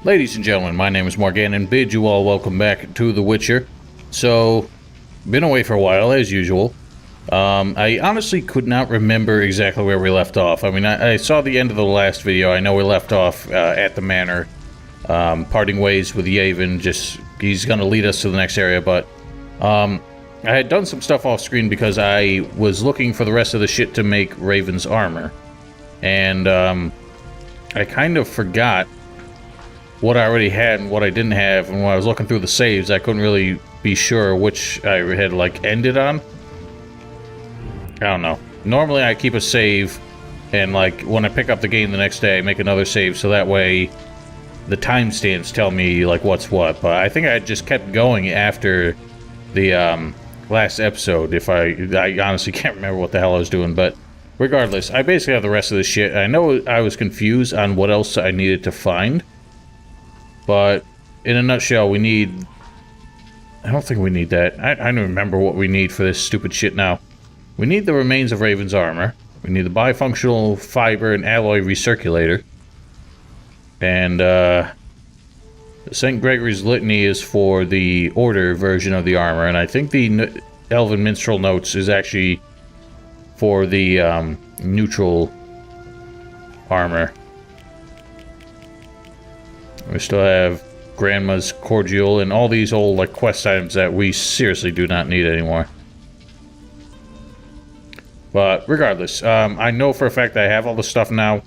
Ladies and gentlemen, my name is Morgan and bid you all welcome back to The Witcher. So, been away for a while, as usual. I honestly could not remember exactly where we left off. I mean, I saw the end of the last video. I know we left off at the manor, parting ways with Yavin. He's going to lead us to the next area, but I had done some stuff off screen because I was looking for the rest of the shit to make Raven's armor. And I kind of forgot what I already had and what I didn't have, and when I was looking through the saves, I couldn't really be sure which I had, like, ended on. I don't know. Normally I keep a save, and, like, when I pick up the game the next day, I make another save, so that way the timestamps tell me, like, what's what. But I think I just kept going after the, last episode, I honestly can't remember what the hell I was doing, but regardless, I basically have the rest of the shit. I know I was confused on what else I needed to find. But, in a nutshell, we need... I don't think we need that. I don't remember what we need for this stupid shit now. We need the remains of Raven's armor. We need the bifunctional fiber and alloy recirculator. And, St. Gregory's Litany is for the Order version of the armor. And I think the Elven Minstrel Notes is actually for the, neutral armor. We still have Grandma's Cordial and all these old, like, quest items that we seriously do not need anymore. But regardless, I know for a fact that I have all the stuff now.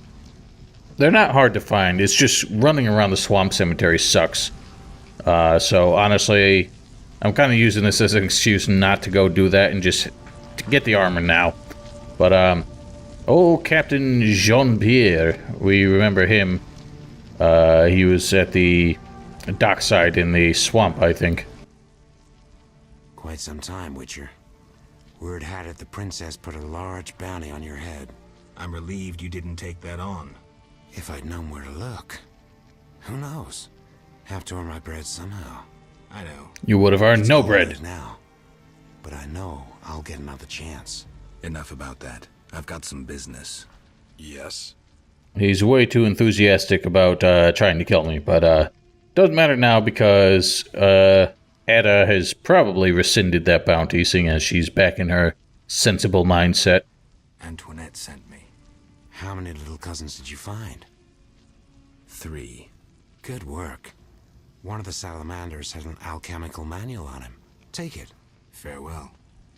They're not hard to find. It's just running around the swamp cemetery sucks. So honestly, I'm kind of using this as an excuse not to go do that and just to get the armor now. But, oh, Captain Jean-Pierre, we remember him. He was at the dockside in the swamp, I think. Quite some time, Witcher. Word had it the princess put a large bounty on your head. I'm relieved you didn't take that on. If I'd known where to look. Who knows? Have to earn my bread somehow. I know. You would have earned no bread. Now. But I know I'll get another chance. Enough about that. I've got some business. Yes? He's way too enthusiastic about trying to kill me, but doesn't matter now because Ada has probably rescinded that bounty, seeing as she's back in her sensible mindset. Antoinette sent me. How many little cousins did you find? 3. Good work. One of the Salamanders had an alchemical manual on him. Take it. Farewell.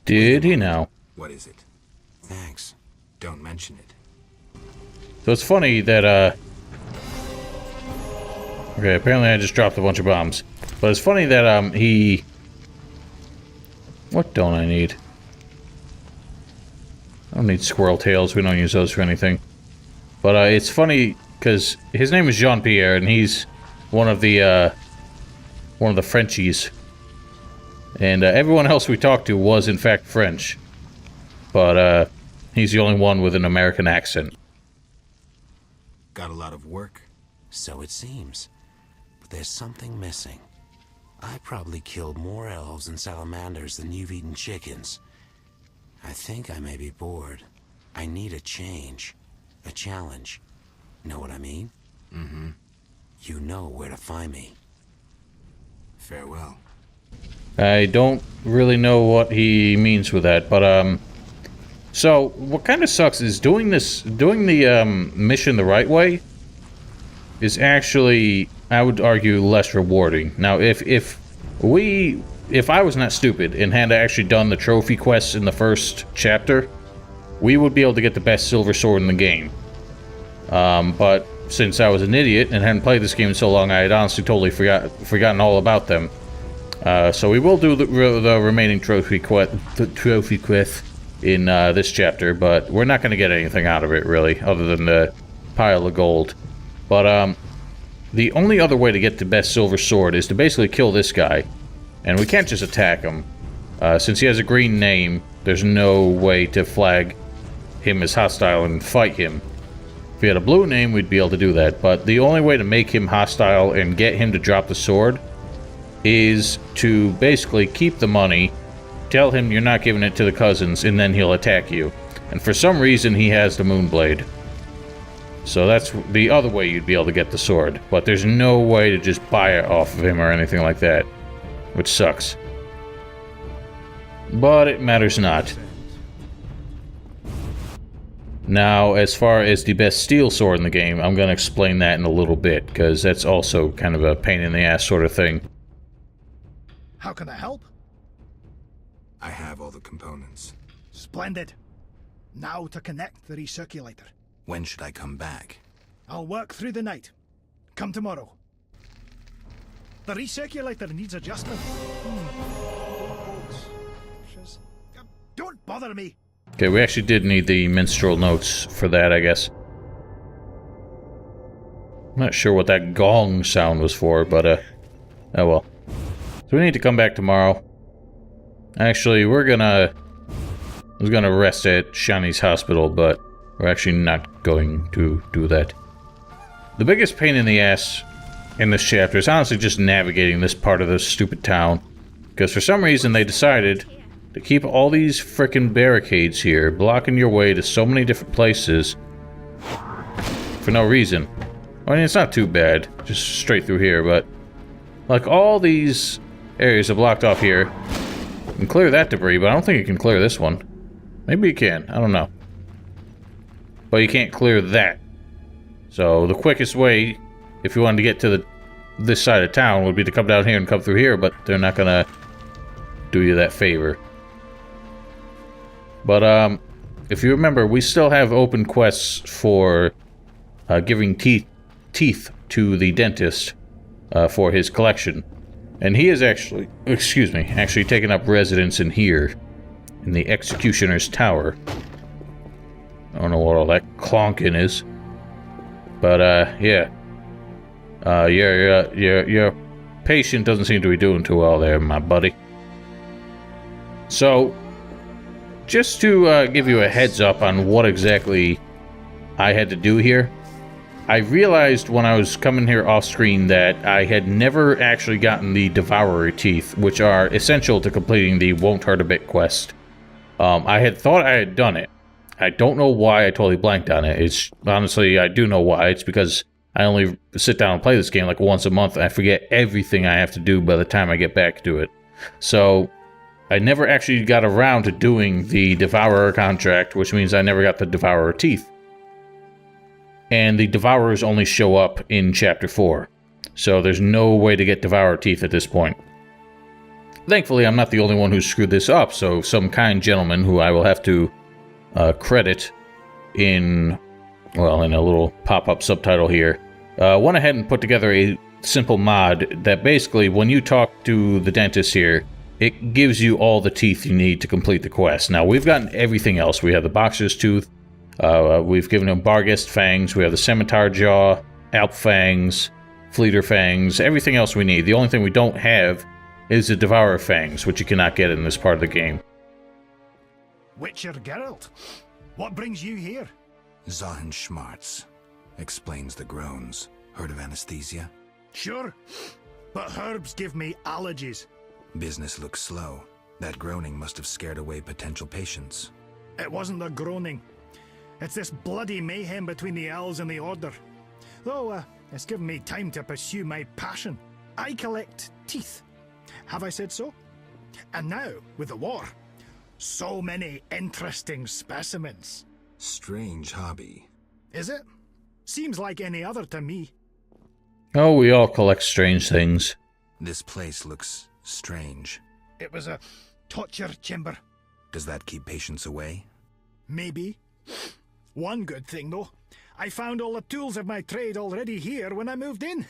Did he now? What is it? Thanks. Don't mention it. So it's funny that, okay, apparently I just dropped a bunch of bombs. But it's funny that, What don't I need? I don't need squirrel tails. We don't use those for anything. But, it's funny, because his name is Jean-Pierre, and he's one of the Frenchies. And, everyone else we talked to was, in fact, French. But, he's the only one with an American accent. Got a lot of work? So it seems. But there's something missing. I probably killed more elves and salamanders than you've eaten chickens. I think I may be bored. I need a change. A challenge. Know what I mean? Mm-hmm. You know where to find me. Farewell. I don't really know what he means with that, but, so, what kind of sucks is doing the mission the right way is actually, I would argue, less rewarding. Now, if I was not stupid and had actually done the trophy quests in the first chapter, we would be able to get the best silver sword in the game. But since I was an idiot and hadn't played this game in so long, I had honestly totally forgotten all about them. So we will do the remaining trophy quest in this chapter, but we're not going to get anything out of it, really, other than the pile of gold. But, the only other way to get the best silver sword is to basically kill this guy. And we can't just attack him. Since he has a green name, there's no way to flag him as hostile and fight him. If he had a blue name, we'd be able to do that. But the only way to make him hostile and get him to drop the sword is to basically keep the money, tell him you're not giving it to the cousins, and then he'll attack you. And for some reason, he has the Moonblade. So that's the other way you'd be able to get the sword. But there's no way to just buy it off of him or anything like that. Which sucks. But it matters not. Now, as far as the best steel sword in the game, I'm going to explain that in a little bit, because that's also kind of a pain in the ass sort of thing. How can I help? I have all the components. Splendid. Now to connect the recirculator. When should I come back? I'll work through the night. Come tomorrow. The recirculator needs adjustment. Don't bother me. Okay, we actually did need the minstrel notes for that, I guess. I'm not sure what that gong sound was for, but, oh well. So we need to come back tomorrow. Actually, I was gonna rest at Shani's hospital, but we're actually not going to do that. The biggest pain in the ass in this chapter is honestly just navigating this part of this stupid town. Because for some reason they decided to keep all these frickin' barricades here, blocking your way to so many different places for no reason. I mean, it's not too bad, just straight through here, but like all these areas are blocked off here. You can clear that debris, but I don't think you can clear this one. Maybe you can, I don't know. But you can't clear that. So the quickest way, if you wanted to get to this side of town, would be to come down here and come through here, but they're not gonna do you that favor. But, if you remember, we still have open quests for giving teeth to the dentist for his collection. And he is actually, actually taken up residence in here, in the Executioner's Tower. I don't know what all that clonking is. But, yeah. Your patient doesn't seem to be doing too well there, my buddy. So, just to give you a heads up on what exactly I had to do here, I realized when I was coming here off screen that I had never actually gotten the Devourer teeth, which are essential to completing the Won't Hurt a Bit quest. I had thought I had done it. I don't know why I totally blanked on it. It's honestly, I do know why. It's because I only sit down and play this game like once a month, and I forget everything I have to do by the time I get back to it. So I never actually got around to doing the Devourer contract, which means I never got the Devourer teeth. And the Devourers only show up in Chapter 4. So there's no way to get Devourer teeth at this point. Thankfully, I'm not the only one who screwed this up, so some kind gentleman who I will have to credit in, well, in a little pop-up subtitle here, went ahead and put together a simple mod that basically, when you talk to the dentist here, it gives you all the teeth you need to complete the quest. Now, we've gotten everything else. We have the Boxer's Tooth, we've given him Barghest Fangs, we have the Scimitar Jaw, Alp Fangs, Fleeter Fangs, everything else we need. The only thing we don't have is the Devourer Fangs, which you cannot get in this part of the game. Witcher Geralt, what brings you here? Zahin Shcmartz. Explains the groans. Heard of anesthesia? Sure, but herbs give me allergies. Business looks slow. That groaning must have scared away potential patients. It wasn't the groaning. It's this bloody mayhem between the elves and the Order. Though, it's given me time to pursue my passion. I collect teeth. Have I said so? And now, with the war, so many interesting specimens. Strange hobby. Is it? Seems like any other to me. Oh, we all collect strange things. This place looks strange. It was a torture chamber. Does that keep patients away? Maybe. One good thing, though. I found all the tools of my trade already here when I moved in.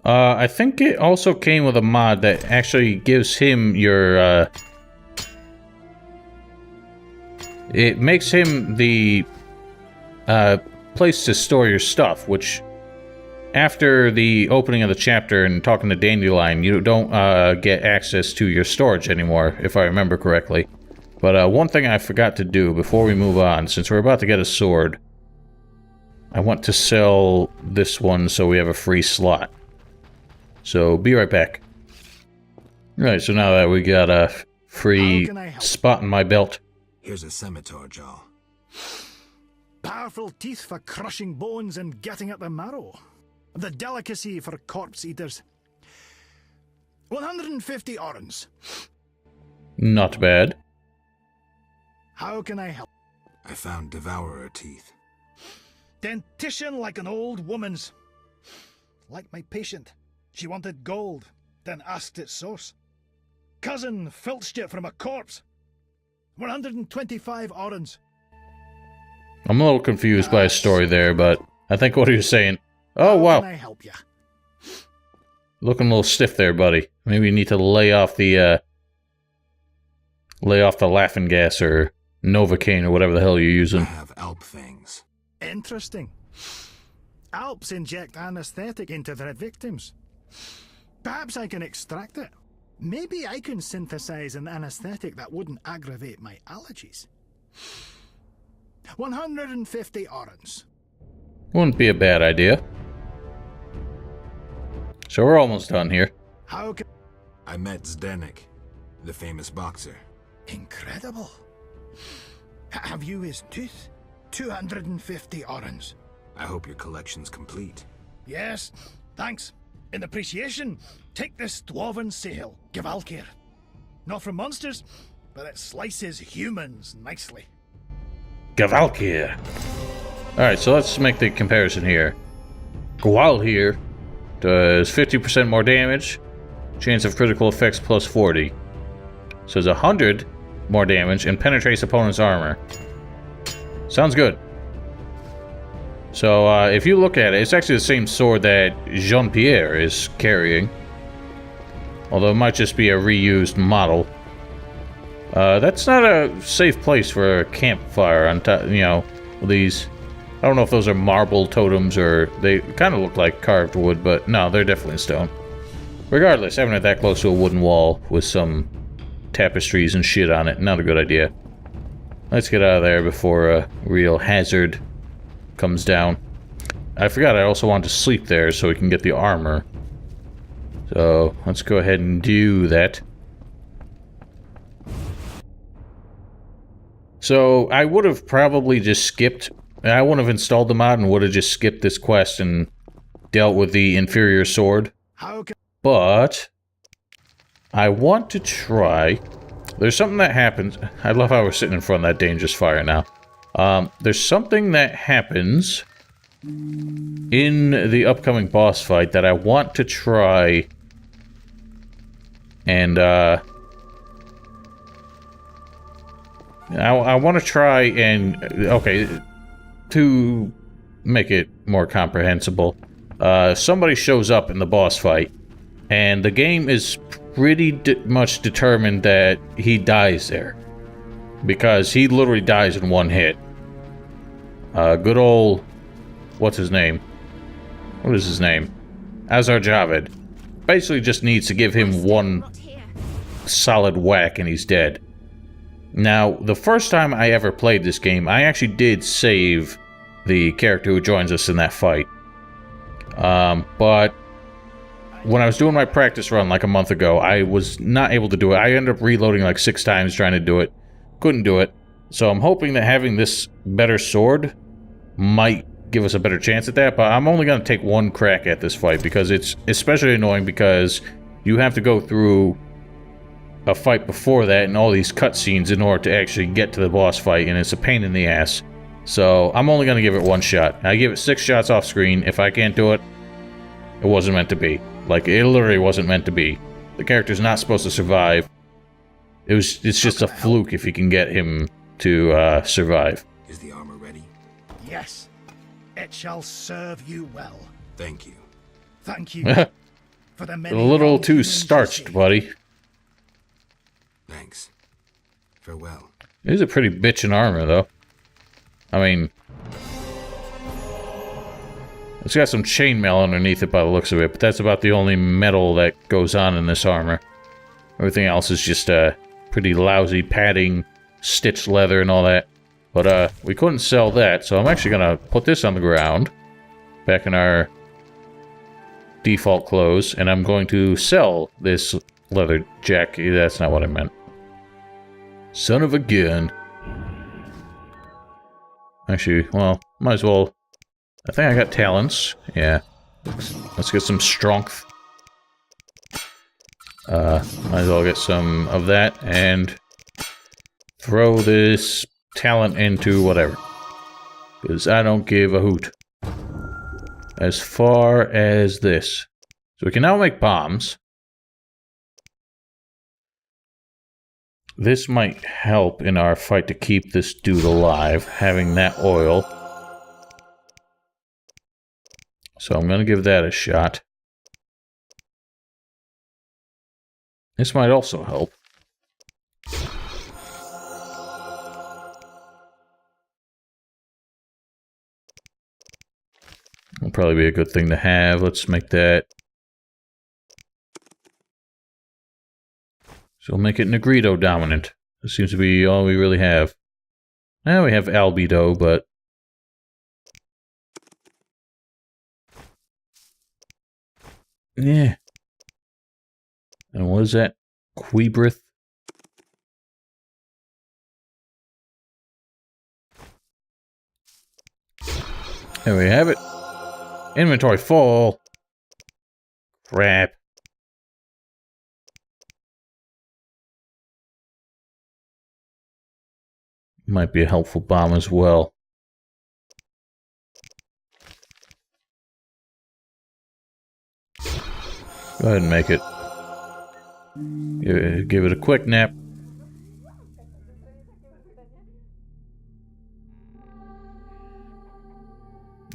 I think it also came with a mod that actually gives him your, it makes him the, place to store your stuff, which, after the opening of the chapter and talking to Dandelion, you don't, get access to your storage anymore, if I remember correctly. But, one thing I forgot to do before we move on, since we're about to get a sword, I want to sell this one so we have a free slot. So, be right back. Right, so now that we got a free spot in my belt. Here's a scimitar jaw. Powerful teeth for crushing bones and getting at the marrow. The delicacy for corpse eaters. 150 orens. Not bad. How can I help? I found devourer teeth. Dentition like an old woman's. Like my patient. She wanted gold, then asked its source. Cousin filched it from a corpse. 125 orens. I'm a little confused by a story there, but I think what he was saying... Oh, wow. How can I help you? Looking a little stiff there, buddy. Maybe you need to lay off the laughing gas or Novocaine or whatever the hell you're I using. have Alp things. Interesting. Alps inject anesthetic into their victims. Perhaps I can extract it. Maybe I can synthesize an anesthetic that wouldn't aggravate my allergies. 150 orens. Wouldn't be a bad idea. So we're almost done here. How can... I met Zdenek, the famous boxer. Incredible. Have you his tooth? 250 orens. I hope your collection's complete. Yes, thanks. In appreciation, take this dwarven sail, Givalkir. Not from monsters, but it slices humans nicely. Gavalkir. Alright, so let's make the comparison here. Gwal here does 50% more damage, chance of critical effects plus 40. So it's 100 more damage and penetrates opponent's armor. Sounds good. So if you look at it, it's actually the same sword that Jean-Pierre is carrying. Although it might just be a reused model. That's not a safe place for a campfire on top, you know, these... I don't know if those are marble totems or they kind of look like carved wood, but no, they're definitely stone. Regardless, having it that close to a wooden wall with some tapestries and shit on it, not a good idea. Let's get out of there before a real hazard comes down. I forgot I also want to sleep there so we can get the armor. So, let's go ahead and do that. So, I would have probably just skipped... I wouldn't have installed the mod and would have just skipped this quest and dealt with the inferior sword. How can... But... I want to try... There's something that happens... I love how we're sitting in front of that dangerous fire now. There's something that happens in the upcoming boss fight that I want to try and I want to try and okay, to make it more comprehensible, somebody shows up in the boss fight and the game is pretty much determined that he dies there because he literally dies in one hit. Good old... What's his name? What is his name? Azar Javed. Basically just needs to give him one solid whack and he's dead. Now, the first time I ever played this game, I actually did save the character who joins us in that fight. But when I was doing my practice run like a month ago, I was not able to do it. I ended up reloading like 6 times trying to do it. Couldn't do it. So I'm hoping that having this better sword might give us a better chance at that, but I'm only going to take one crack at this fight because it's especially annoying because you have to go through a fight before that and all these cutscenes in order to actually get to the boss fight, and it's a pain in the ass. So I'm only going to give it one shot. I give it 6 shots off screen. If I can't do it, it wasn't meant to be. Like, it literally wasn't meant to be. The character's not supposed to survive. It's just a fluke if you can get him to survive. Is the armor ready? Yes. It shall serve you well. Thank you. Thank you for the A many little young too humans you starched, saved. buddy. Thanks. Farewell. It is a pretty bitchin' armor, though. I mean... It's got some chainmail underneath it by the looks of it, but that's about the only metal that goes on in this armor. Everything else is just pretty lousy padding, stitched leather and all that. But we couldn't sell that, so I'm actually gonna put this on the ground, back in our default clothes, and I'm going to sell this leather jacket. That's not what I meant. Son of a gun. Actually, well, might as well... I think I got talents. Yeah. Let's get some strength. Might as well get some of that and throw this talent into whatever. Because I don't give a hoot. As far as this. So we can now make bombs. This might help in our fight to keep this dude alive, having that oil. So I'm going to give that a shot. This might also help. Will probably be a good thing to have. Let's make that. So we'll make it Negrito dominant. This seems to be all we really have. Now we have albedo, but... yeah. And what is that? Quebrith? There we have it. Inventory full. Crap. Might be a helpful bomb as well. Go ahead and make it. Give it a quick nap.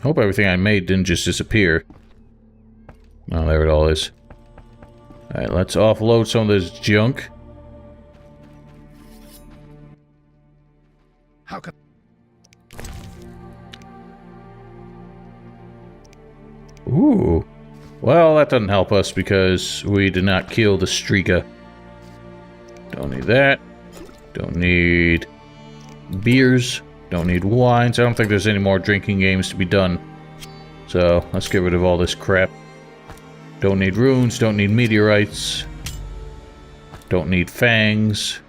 Hope everything I made didn't just disappear. Oh, there it all is. Alright, let's offload some of this junk. How can... Ooh. Well, that doesn't help us because we did not kill the Streaker. Don't need that. Don't need beers. Don't need wines. I don't think there's any more drinking games to be done. So, let's get rid of all this crap. Don't need runes. Don't need meteorites. Don't need fangs.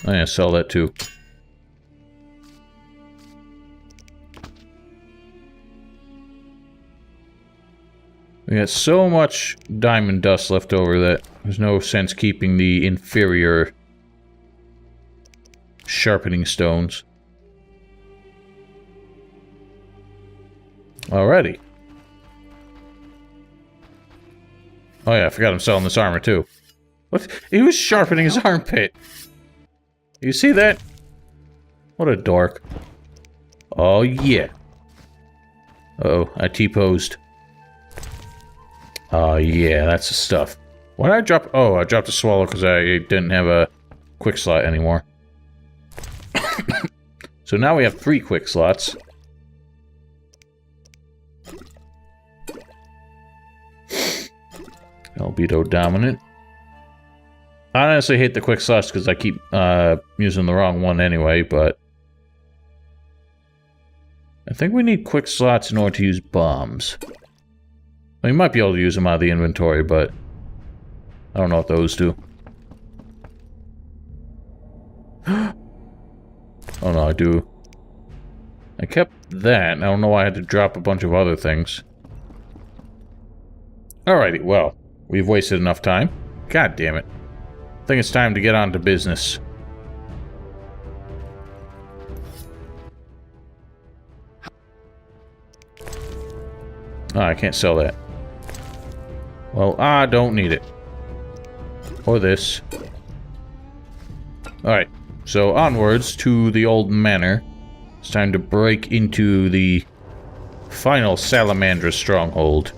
I'm gonna sell that too. We got so much diamond dust left over that there's no sense keeping the inferior sharpening stones. Alrighty. Oh yeah, I forgot I'm selling this armor too. What? He was sharpening his armpit. You see that? What a dork. Oh, yeah. Uh-oh, I T-posed. Oh, yeah, that's the stuff. Why did I drop... oh, I dropped a swallow because I didn't have a quick slot anymore. So now we have 3 quick slots. Albedo dominant. I honestly hate the quick slots because I keep using the wrong one anyway, but... I think we need quick slots in order to use bombs. Well, you might be able to use them out of the inventory, but... I don't know what those do. Oh no, I do. I kept that. I don't know why I had to drop a bunch of other things. Alrighty, well, we've wasted enough time. God damn it. I think it's time to get on to business. Oh, I can't sell that. Well, I don't need it. Or this. Alright, so onwards to the Old Manor. It's time to break into the final Salamandra stronghold.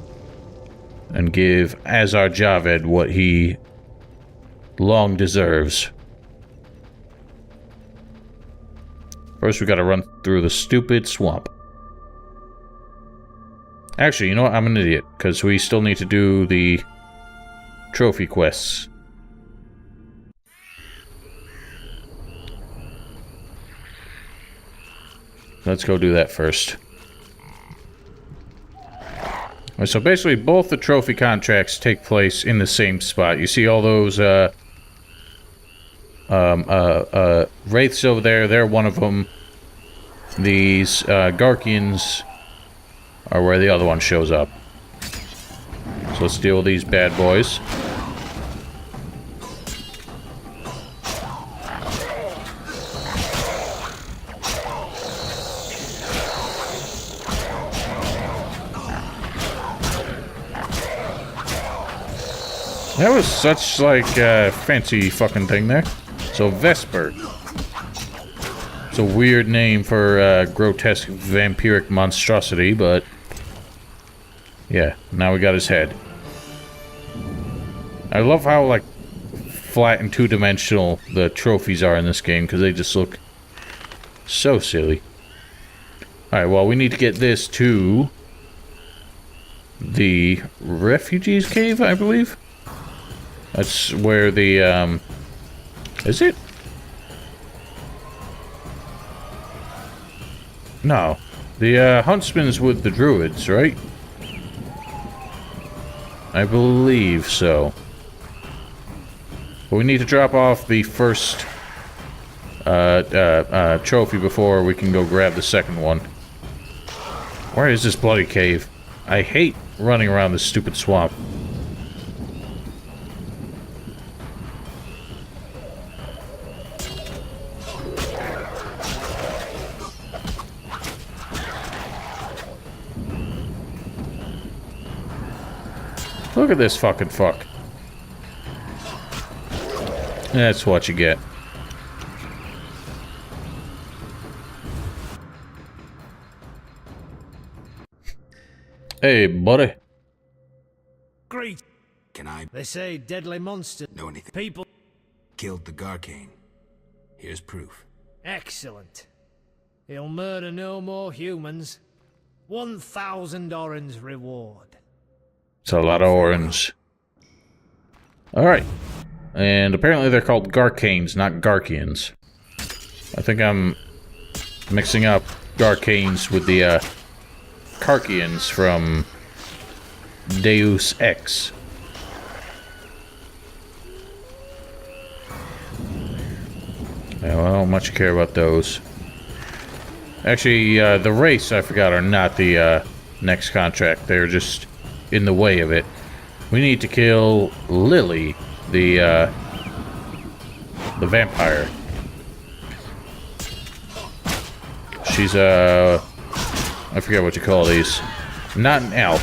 And give Azar Javed what he long deserves. First, we gotta run through the stupid swamp. Actually, you know what? I'm an idiot, because we still need to do the trophy quests. Let's go do that first. So basically, both the trophy contracts take place in the same spot. You see all those wraiths over there. They're one of them. These Garkians are where the other one shows up. So let's deal with these bad boys. That was such, like, fancy fucking thing there. So, Vesper. It's a weird name for a grotesque vampiric monstrosity, but... yeah, now we got his head. I love how, like, flat and two-dimensional the trophies are in this game, because they just look so silly. Alright, well, we need to get this to... the Refugees Cave, I believe? That's where the, is it? No. The, Huntsman's with the Druids, right? I believe so. But we need to drop off the first, trophy before we can go grab the second one. Where is this bloody cave? I hate running around this stupid swamp. Look at this fucking fuck. That's what you get. Hey, buddy. Great. Can I They say deadly monsters. know anything? People. Killed the Garcane. Here's proof. Excellent. He'll murder no more humans. 1,000 orange reward. It's a lot of orange. Alright. And apparently they're called Garcanes, not Garkians. I think I'm mixing up Garcanes with the, Karkians from Deus Ex. Yeah, well, I don't much care about those. Actually, the race, I forgot, are not the, next contract. They're just in the way of it. We need to kill Lily, the vampire. She's I forget what you call these. Not an elf.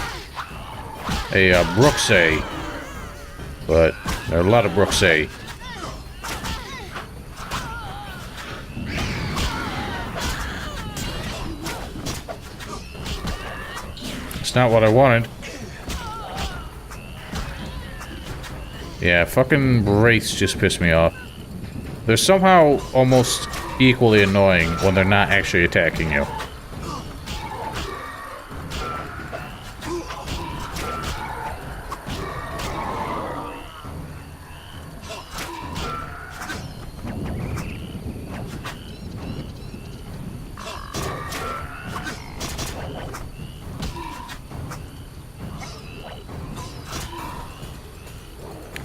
A Brooksay. But there are a lot of Brooksay. It's not what I wanted. Yeah, fucking wraiths just piss me off. They're somehow almost equally annoying when they're not actually attacking you.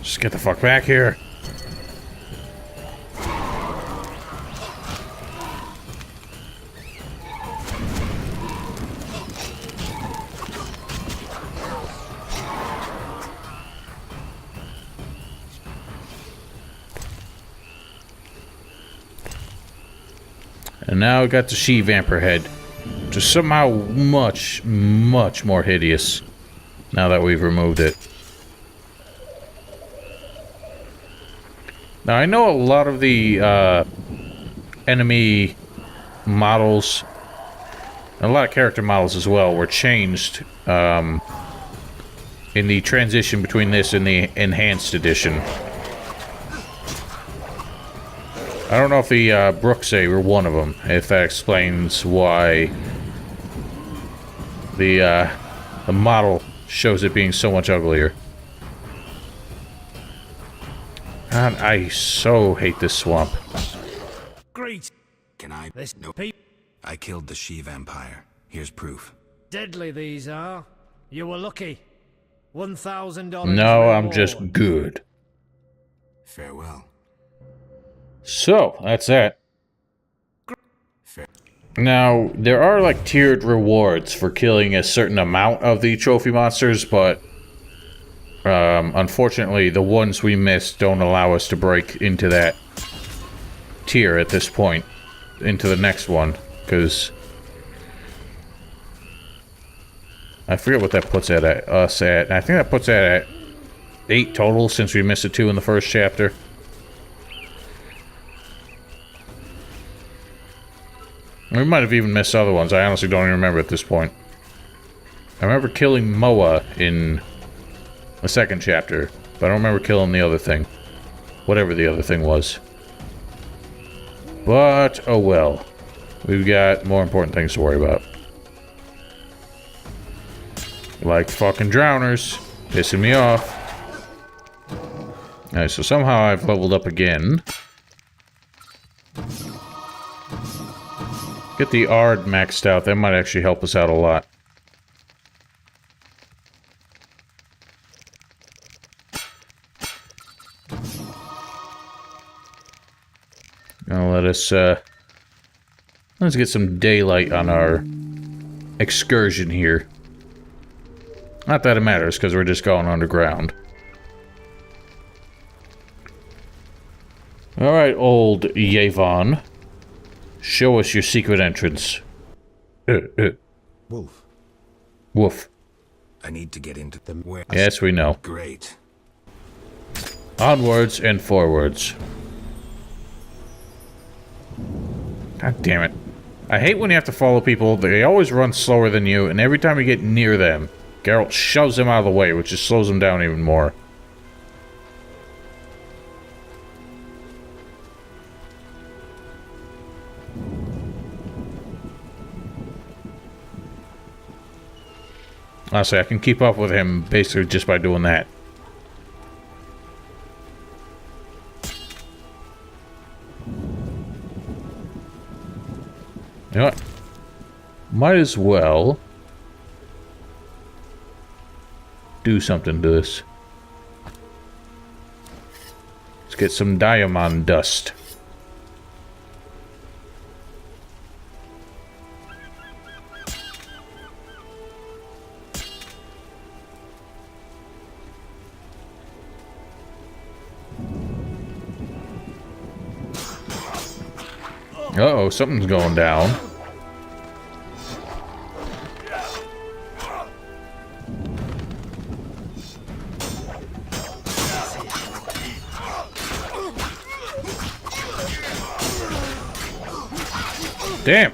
Just get the fuck back here. And now we got the she-vamper head. Just somehow much, much more hideous now that we've removed it. Now, I know a lot of the enemy models, and a lot of character models as well, were changed in the transition between this and the Enhanced Edition. I don't know if the Brooksay were one of them, if that explains why the model shows it being so much uglier. God, I so hate this swamp. Great. Can I? This Nope. peep. I killed the she-vampire. Here's proof. Deadly these are. You were lucky. $1,000. No, I'm reward. just good. Farewell. So, that's that. Fair. Now, there are like tiered rewards for killing a certain amount of the trophy monsters, but unfortunately, the ones we missed don't allow us to break into that tier at this point, into the next one, because I forget what that puts us at. I think that puts that at 8 total, since we missed the 2 in the first chapter. We might have even missed other ones. I honestly don't even remember at this point. I remember killing Moa in the second chapter, but I don't remember killing the other thing. Whatever the other thing was. But, oh well. We've got more important things to worry about. Like fucking drowners. Pissing me off. Alright, so somehow I've leveled up again. Get the Ard maxed out. That might actually help us out a lot. Now let's get some daylight on our excursion here. Not that it matters, because we're just going underground. Alright, old Yavon. Show us your secret entrance. Wolf. Woof. I need to get into the where. Yes, we know. Great. Onwards and forwards. God damn it. I hate when you have to follow people. They always run slower than you, and every time you get near them, Geralt shoves them out of the way, which just slows them down even more. Honestly, I can keep up with him basically just by doing that. You know what? Might as well do something to this. Let's get some diamond dust. Uh-oh, something's going down. Damn!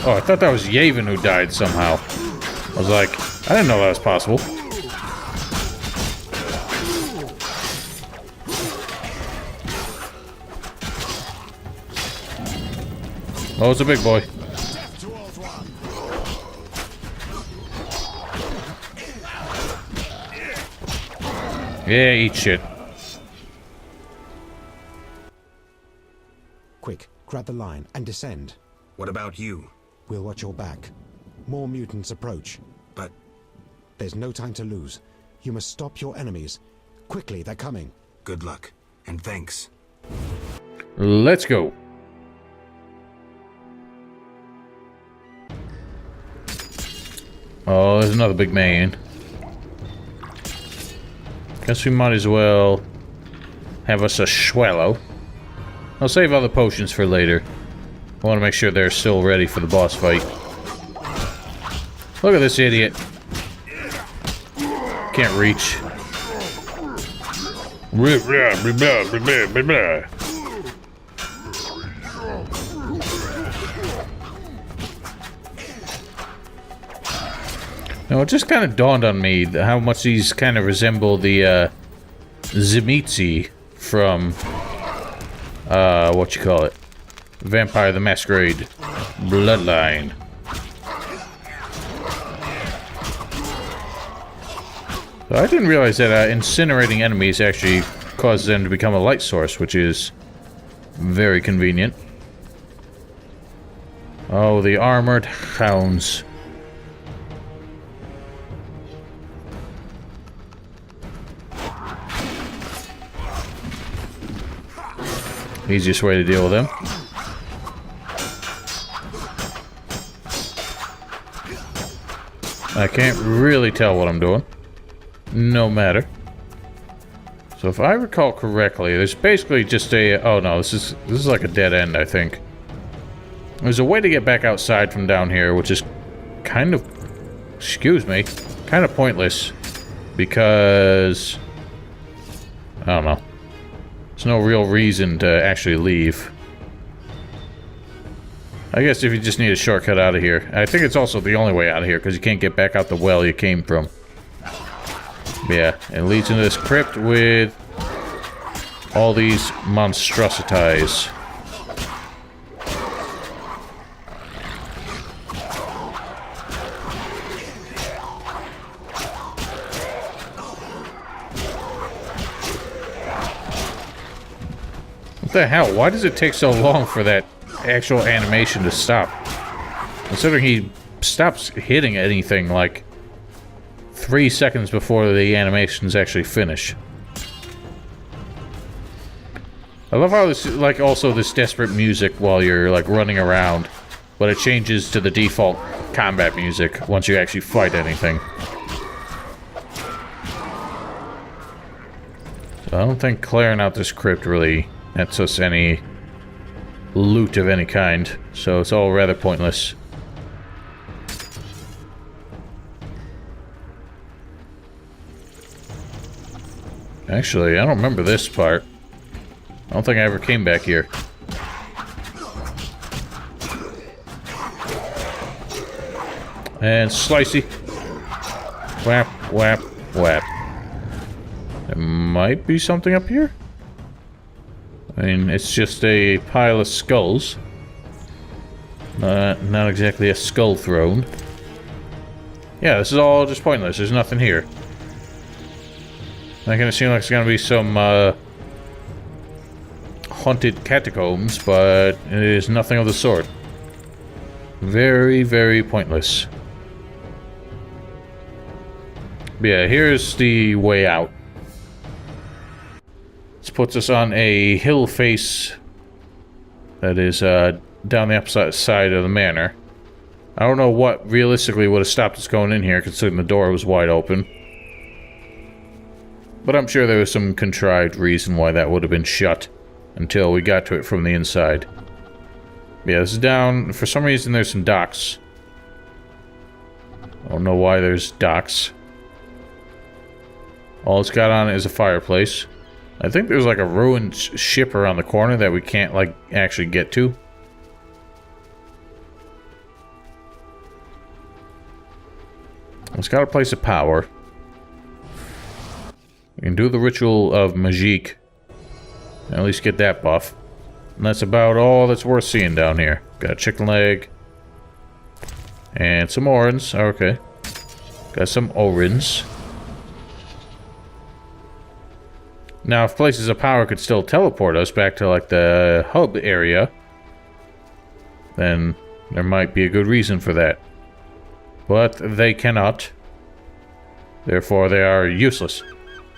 Oh, I thought that was Yavin who died somehow. I was like, I didn't know that was possible. Oh, it's a big boy. Yeah, eat shit. Quick, grab the line and descend. What about you? We'll watch your back. More mutants approach. But There's no time to lose. You must stop your enemies. Quickly, they're coming. good luck. And thanks. Let's go. Oh, there's another big man. Guess we might as well have us a swallow. I'll save other potions for later. I want to make sure they're still ready for the boss fight. Look at this idiot. Can't reach. Now, it just kind of dawned on me how much these kind of resemble the Zimitzi from what you call it? Vampire the Masquerade Bloodline. So I didn't realize that incinerating enemies actually causes them to become a light source, which is very convenient. Oh, the armored hounds. Easiest way to deal with them. I can't really tell what I'm doing. No matter. So if I recall correctly, there's basically just a... Oh no, this is like a dead end, I think. There's a way to get back outside from down here, which is kind of... Excuse me. Kind of pointless. Because... I don't know. There's no real reason to actually leave. I guess if you just need a shortcut out of here. I think it's also the only way out of here, because you can't get back out the well you came from. Yeah, it leads into this crypt with all these monstrosities. What the hell? Why does it take so long for that actual animation to stop? Considering he stops hitting anything like 3 seconds before the animations actually finish. I love how this, like, also this desperate music while you're, like, running around, but it changes to the default combat music once you actually fight anything. So I don't think clearing out this crypt really nets us any loot of any kind, so it's all rather pointless. Actually, I don't remember this part. I don't think I ever came back here. And slicey. Whap, whap, whap. There might be something up here? I mean, it's just a pile of skulls. Not exactly a skull throne. Yeah, this is all just pointless. There's nothing here. Not gonna seem like it's gonna be some, haunted catacombs, but it is nothing of the sort. Very, very pointless. But yeah, here's the way out. This puts us on a hill face that is, down the opposite side of the manor. I don't know what realistically would have stopped us going in here, considering the door was wide open. But I'm sure there was some contrived reason why that would have been shut until we got to it from the inside. Yeah, this is down. For some reason, there's some docks. I don't know why there's docks. All it's got on it is a fireplace. I think there's like a ruined ship around the corner that we can't, like, actually get to. It's got a place of power. We can do the ritual of Magique. At least get that buff. And that's about all that's worth seeing down here. Got a chicken leg. And some orens. Okay. Got some orens. Now, if places of power could still teleport us back to, like, the hub area, then there might be a good reason for that. But they cannot. Therefore, they are useless.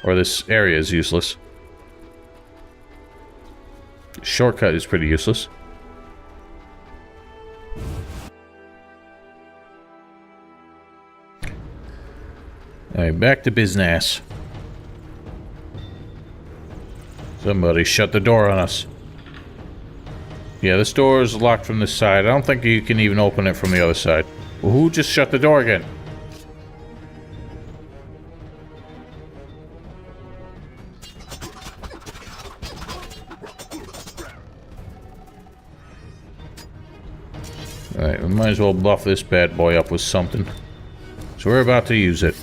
Or this area is useless. Shortcut is pretty useless. Alright, back to business. Somebody shut the door on us. Yeah, this door is locked from this side. I don't think you can even open it from the other side. Well, who just shut the door again? Alright, we might as well buff this bad boy up with something. So we're about to use it.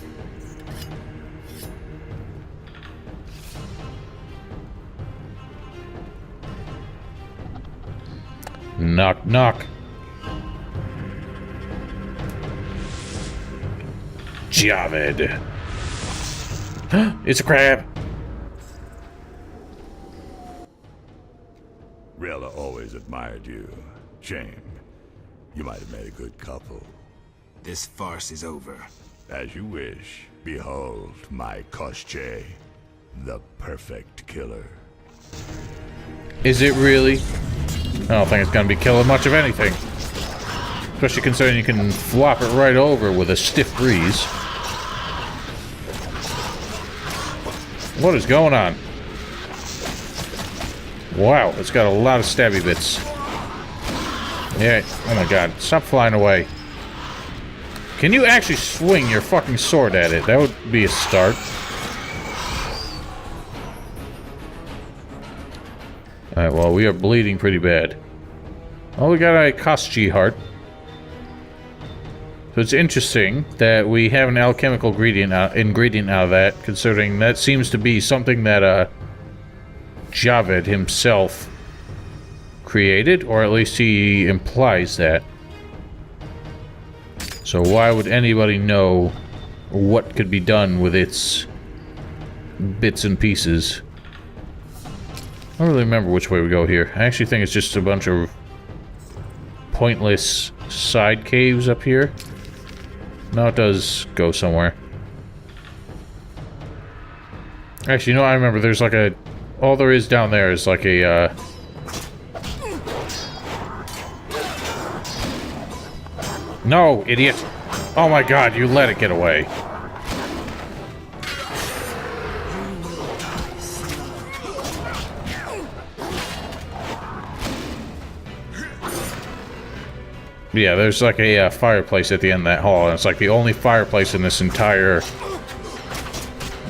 Knock, knock. Javed. It's a crab. Rella always admired you. Shame. You might have made a good couple. This farce is over. As you wish. Behold my Koshche, the perfect killer. Is it really? I don't think it's gonna be killing much of anything. Especially considering you can flop it right over with a stiff breeze. What is going on? Wow, it's got a lot of stabby bits. Yeah, oh my god, stop flying away. Can you actually swing your fucking sword at it? That would be a start. Alright, well, we are bleeding pretty bad. Oh, we got a Koschei heart. So it's interesting that we have an alchemical ingredient out of that, considering that seems to be something that Javed himself created, or at least he implies that. So why would anybody know what could be done with its bits and pieces? I don't really remember which way we go here. I actually think it's just a bunch of pointless side caves up here. No, it does go somewhere. Actually, you know, I remember there's like a... All there is down there is like a, No, idiot! Oh my god, you let it get away. Yeah, there's like a fireplace at the end of that hall, and it's like the only fireplace in this entire,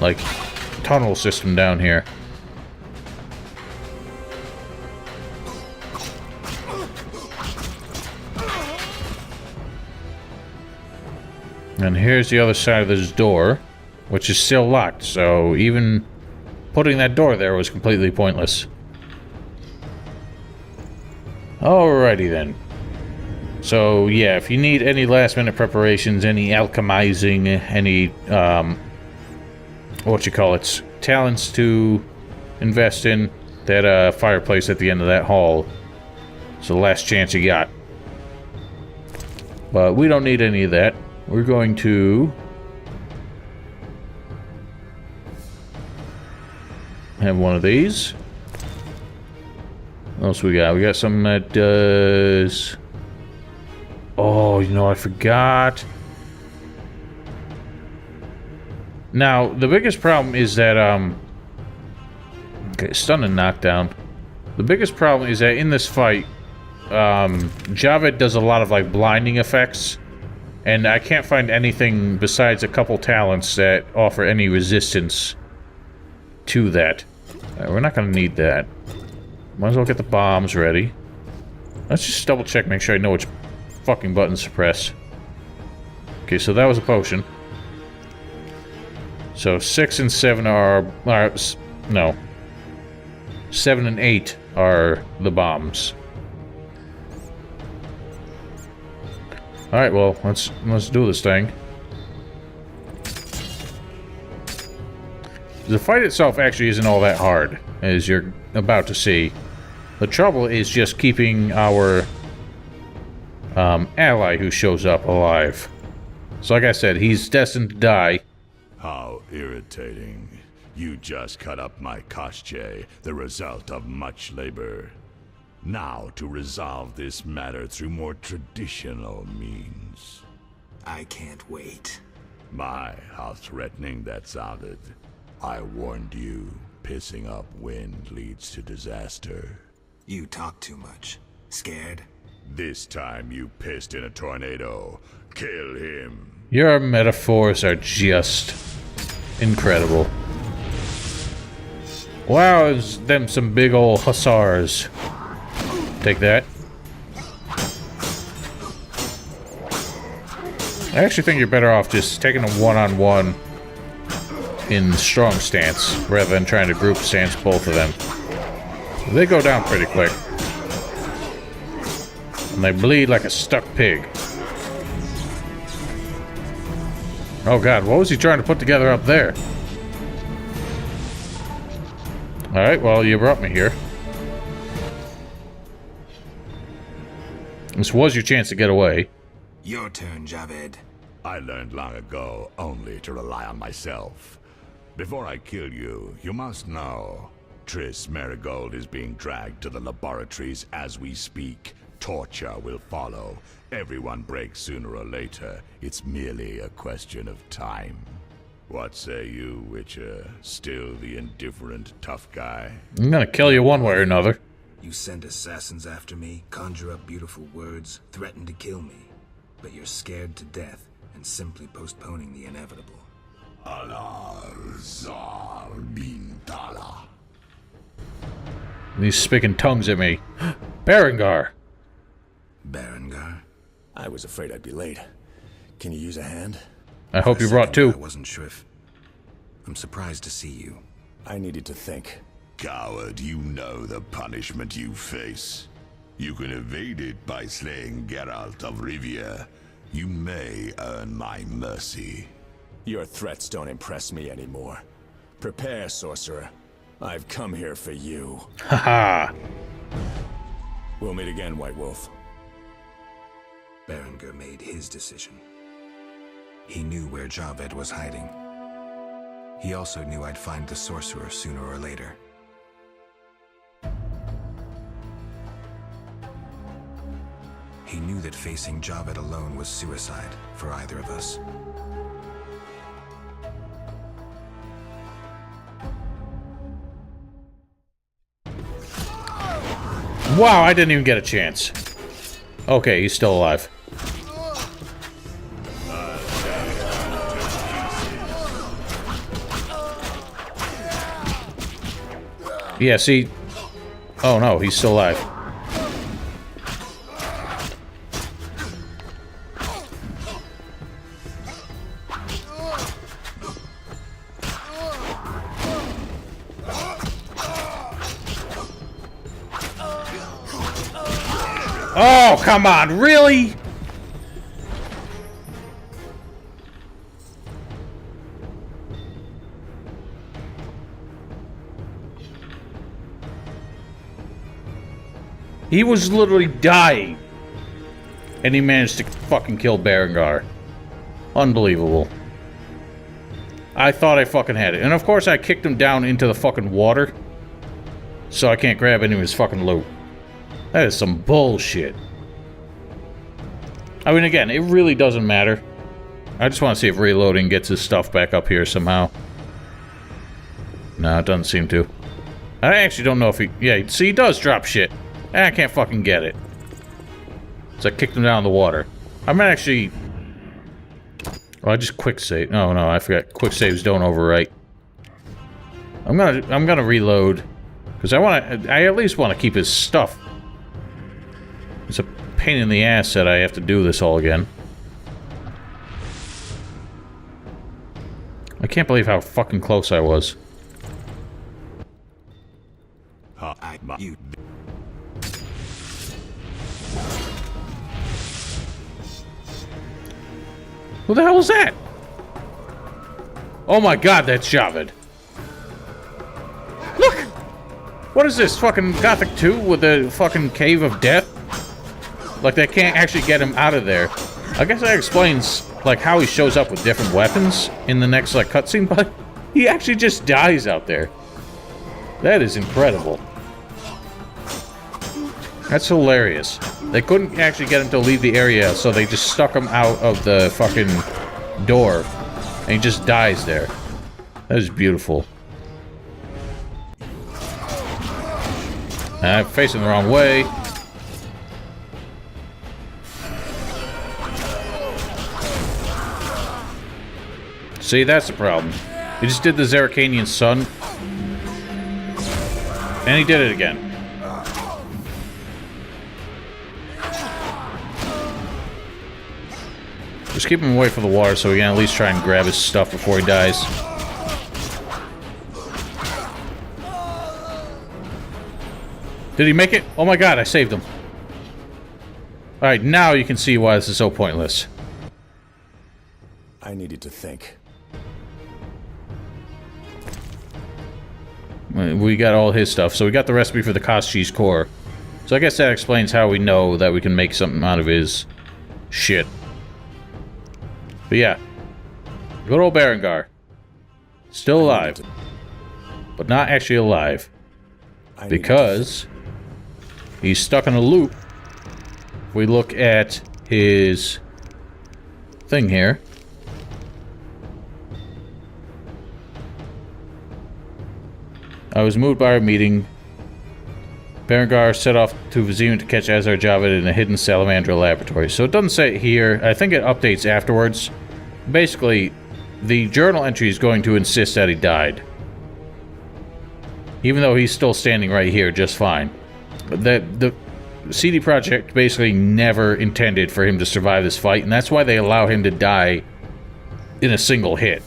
like, tunnel system down here. And here's the other side of this door, which is still locked, so even putting that door there was completely pointless. Alrighty then. So, yeah, if you need any last-minute preparations, any alchemizing, any, talents to invest in, that, fireplace at the end of that hall is the last chance you got. But we don't need any of that. We're going to have one of these. What else we got? We got something that does... Oh, you know, I forgot. Now, the biggest problem is that, okay, stun and knockdown. The biggest problem is that in this fight, Javed does a lot of, like, blinding effects. And I can't find anything besides a couple talents that offer any resistance to that. We're not gonna need that. Might as well get the bombs ready. Let's just double check, make sure I know which fucking buttons to press. Okay, so that was a potion. So 6 and 7 are no. 7 and 8 are the bombs. Alright, well, let's do this thing. The fight itself actually isn't all that hard, as you're about to see. The trouble is just keeping our ally who shows up alive. So like I said, he's destined to die. How irritating. You just cut up my Koschei, the result of much labor. Now to resolve this matter through more traditional means. I can't wait. My, how threatening that sounded. I warned you, pissing up wind leads to disaster. You talk too much. Scared? This time you pissed in a tornado. Kill him. Your metaphors are just incredible. Wow, is them some big ol' hussars. Take that. I actually think you're better off just taking a one-on-one in strong stance, rather than trying to group stance both of them. They go down pretty quick. And they bleed like a stuck pig. Oh god, what was he trying to put together up there? Alright, well, you brought me here. This was your chance to get away. Your turn, Javed. I learned long ago only to rely on myself. Before I kill you, you must know, Triss Marigold is being dragged to the laboratories as we speak. Torture will follow. Everyone breaks sooner or later. It's merely a question of time. What say you, Witcher? Still the indifferent tough guy? I'm gonna kill you one way or another. You send assassins after me, conjure up beautiful words, threaten to kill me. But you're scared to death and simply postponing the inevitable. Azar Bintala. He's speaking tongues at me. Berengar. Berengar? I was afraid I'd be late. Can you use a hand? I hope you brought two. I wasn't sure if... I'm surprised to see you. I needed to think. Coward, you know the punishment you face. You can evade it by slaying Geralt of Rivia. You may earn my mercy. Your threats don't impress me anymore. Prepare, sorcerer. I've come here for you. Haha. We'll meet again, White Wolf. Berengar made his decision. He knew where Javed was hiding. He also knew I'd find the sorcerer sooner or later. He knew that facing Javed alone was suicide for either of us. Wow, I didn't even get a chance. Okay, he's still alive. Yeah, see... Oh no, he's still alive. Oh, come on, really? He was literally dying. And he managed to fucking kill Berengar. Unbelievable. I thought I fucking had it. And of course I kicked him down into the fucking water. So I can't grab any of his fucking loot. That is some bullshit. I mean, again, it really doesn't matter. I just want to see if reloading gets his stuff back up here somehow. No, it doesn't seem to. I actually don't know if he... Yeah, see, he does drop shit. And I can't fucking get it. So I kicked him down in the water. I might actually... Oh, I just quick save. Oh, no, I forgot. Quick saves don't overwrite. I'm gonna reload. Because I at least want to keep his stuff. It's a pain in the ass that I have to do this all again. I can't believe how fucking close I was. Who the hell was that? Oh my god, that's Javed. Look! What is this, fucking Gothic 2 with the fucking Cave of Death? Like, they can't actually get him out of there. I guess that explains, like, how he shows up with different weapons in the next, like, cutscene, but he actually just dies out there. That is incredible. That's hilarious. They couldn't actually get him to leave the area, so they just stuck him out of the fucking door. And he just dies there. That is beautiful. I'm facing the wrong way. See, that's the problem. He just did the Zerrikanian sun. And he did it again. Just keep him away from the water so we can at least try and grab his stuff before he dies. Did he make it? Oh my god, I saved him. Alright, now you can see why this is so pointless. I needed to think. We got all his stuff, so we got the recipe for the Koschei's core. So I guess that explains how we know that we can make something out of his shit. But yeah. Good old Berengar. Still alive. But not actually alive. because he's stuck in a loop. If we look at his thing here, I was moved by our meeting. Berengar set off to Vizima to catch Azar Javed in a hidden Salamandra laboratory. So it doesn't say it here. I think it updates afterwards. Basically, the journal entry is going to insist that he died. Even though he's still standing right here just fine. But the CD Projekt basically never intended for him to survive this fight, and that's why they allow him to die in a single hit.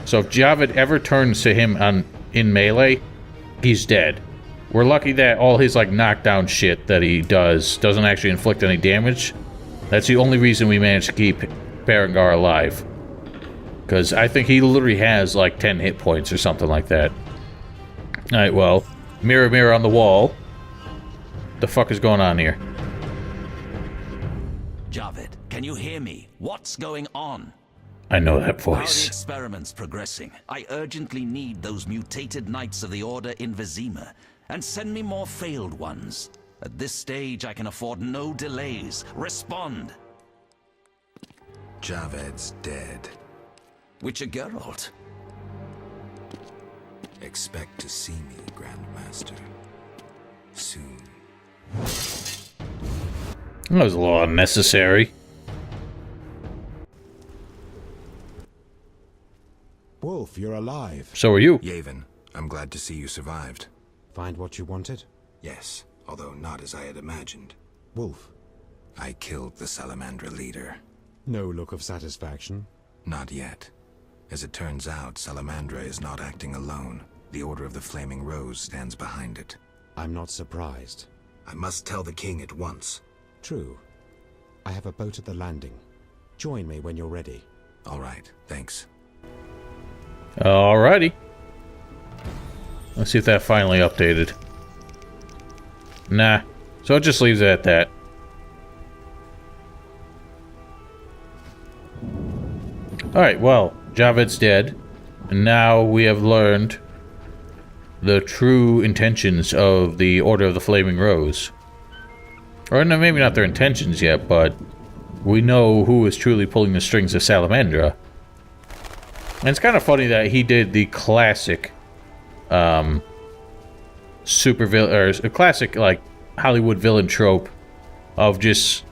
So if Javed ever turns to him in melee, he's dead. We're lucky that all his, like, knockdown shit that he doesn't actually inflict any damage. That's the only reason we managed to keep Berengar alive. Because I think he literally has, like, 10 hit points or something like that. Alright, well, mirror, mirror on the wall. The fuck is going on here? Javed, can you hear me? What's going on? I know that How are the voice. experiments progressing? I urgently need those mutated Knights of the Order in Vizima, and send me more failed ones. At this stage, I can afford no delays. Respond! Javed's dead. Witcher Geralt. Expect to see me, Grandmaster. Soon. That was a little unnecessary. Wolf, you're alive. So are you. Yavin, I'm glad to see you survived. Find what you wanted? Yes, although not as I had imagined. Wolf, I killed the Salamandra leader. no look of satisfaction. Not yet. As it turns out, Salamandra is not acting alone. The Order of the Flaming Rose stands behind it. I'm not surprised. I must tell the king at once. True. I have a boat at the landing. Join me when you're ready. All right, thanks. Alrighty. Let's see if that finally updated. Nah. So it just leaves it at that. Alright, well, Javed's dead. And now we have learned the true intentions of the Order of the Flaming Rose. Or no, maybe not their intentions yet, but we know who is truly pulling the strings of Salamandra. And it's kind of funny that he did the classic a classic, like, Hollywood villain trope of just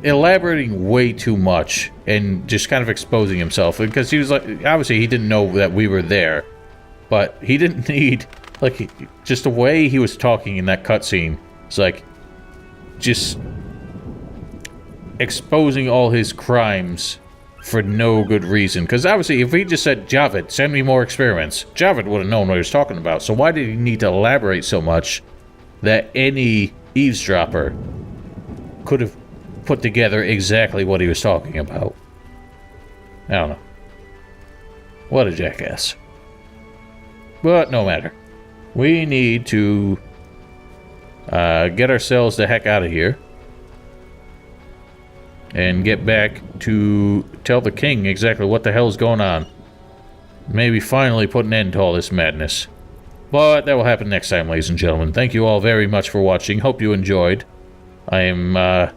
elaborating way too much and just kind of exposing himself, because he was like, obviously he didn't know that we were there, but he didn't need, like, just the way he was talking in that cutscene. It's like just exposing all his crimes for no good reason. Because obviously, if he just said, Javed, send me more experiments, Javed would have known what he was talking about. So why did he need to elaborate so much that any eavesdropper could have put together exactly what he was talking about? I don't know. What a jackass. But no matter. We need to get ourselves the heck out of here. And get back to tell the king exactly what the hell is going on. Maybe finally put an end to all this madness. But that will happen next time, ladies and gentlemen. Thank you all very much for watching. Hope you enjoyed. I am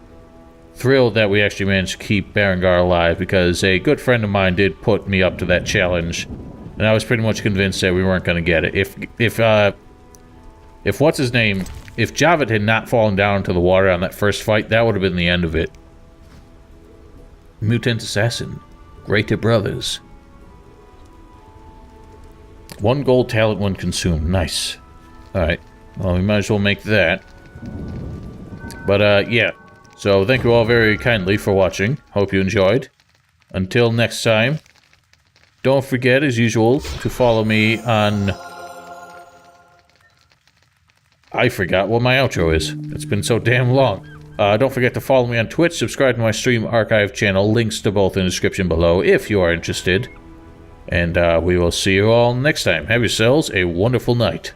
thrilled that we actually managed to keep Berengar alive, because a good friend of mine did put me up to that challenge. And I was pretty much convinced that we weren't going to get it. If what's his name, if Javed had not fallen down into the water on that first fight, that would have been the end of it. Mutant Assassin. Greater Brothers. 1 gold talent when consumed. Nice. Alright. Well, we might as well make that. But, yeah. So, thank you all very kindly for watching. Hope you enjoyed. Until next time, don't forget, as usual, to follow me on... I forgot what my outro is. It's been so damn long. Don't forget to follow me on Twitch, subscribe to my stream archive channel, links to both in the description below if you are interested. And we will see you all next time. Have yourselves a wonderful night.